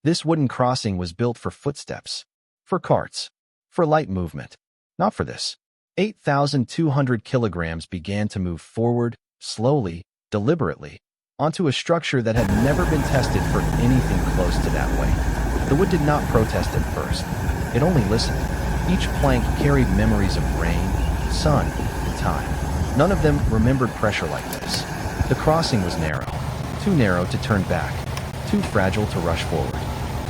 This wooden crossing was built for footsteps, for carts, for light movement. Not for this. 8,200 kilograms began to move forward, slowly, deliberately, onto a structure that had never been tested for anything close to that weight. The wood did not protest at first. It only listened. Each plank carried memories of rain, sun, and time. None of them remembered pressure like this. The crossing was narrow, too narrow to turn back, too fragile to rush forward.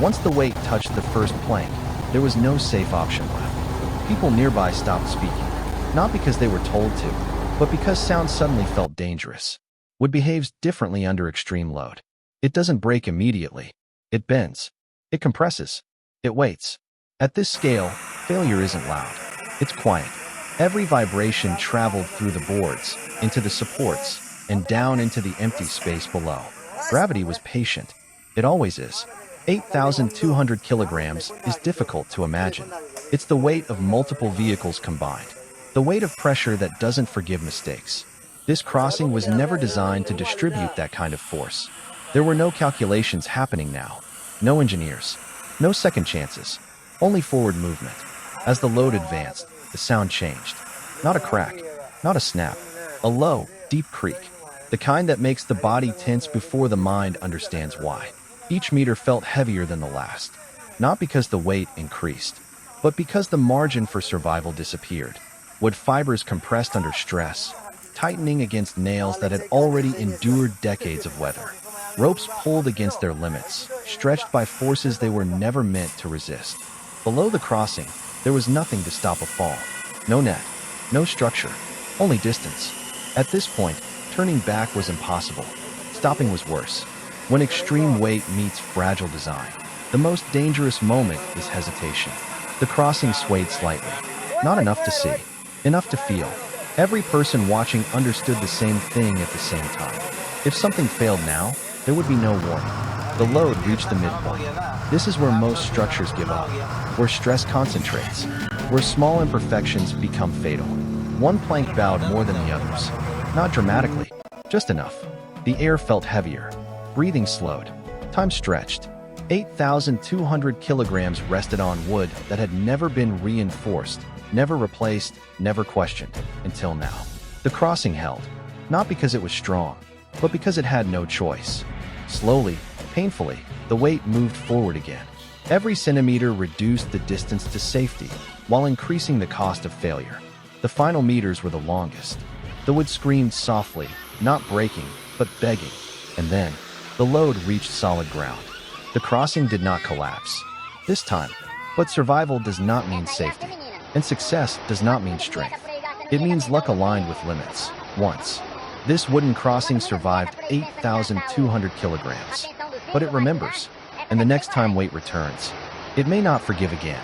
Once the weight touched the first plank, there was no safe option left. People nearby stopped speaking, not because they were told to, but because sound suddenly felt dangerous. Wood behaves differently under extreme load. It doesn't break immediately. It bends. It compresses. It waits. At this scale, failure isn't loud. It's quiet. Every vibration traveled through the boards, into the supports, and down into the empty space below. Gravity was patient. It always is. 8,200 kilograms is difficult to imagine. It's the weight of multiple vehicles combined. The weight of pressure that doesn't forgive mistakes. This crossing was never designed to distribute that kind of force. There were no calculations happening now. No engineers. No second chances. Only forward movement. As the load advanced, the sound changed. Not a crack. Not a snap. A low, deep creak. The kind that makes the body tense before the mind understands why. Each meter felt heavier than the last. Not because the weight increased, but because the margin for survival disappeared. Wood fibers compressed under stress, tightening against nails that had already endured decades of weather. Ropes pulled against their limits, stretched by forces they were never meant to resist. Below the crossing, there was nothing to stop a fall. No net, no structure, only distance. At this point, turning back was impossible. Stopping was worse. When extreme weight meets fragile design, the most dangerous moment is hesitation. The crossing swayed slightly. Not enough to see, enough to feel. Every person watching understood the same thing at the same time. If something failed now, there would be no warning. The load reached the midpoint. This is where most structures give up, where stress concentrates, where small imperfections become fatal. One plank bowed more than the others. Not dramatically, just enough. The air felt heavier. Breathing slowed. Time stretched. 8,200 kilograms rested on wood that had never been reinforced, never replaced, never questioned, until now. The crossing held, not because it was strong, but because it had no choice. Slowly, painfully, the weight moved forward again. Every centimeter reduced the distance to safety, while increasing the cost of failure. The final meters were the longest. The wood screamed softly, not breaking, but begging. And then, the load reached solid ground. The crossing did not collapse. This time. But survival does not mean safety. And success does not mean strength. It means luck aligned with limits. Once. This wooden crossing survived 8,200 kilograms. But it remembers. And the next time weight returns, it may not forgive again.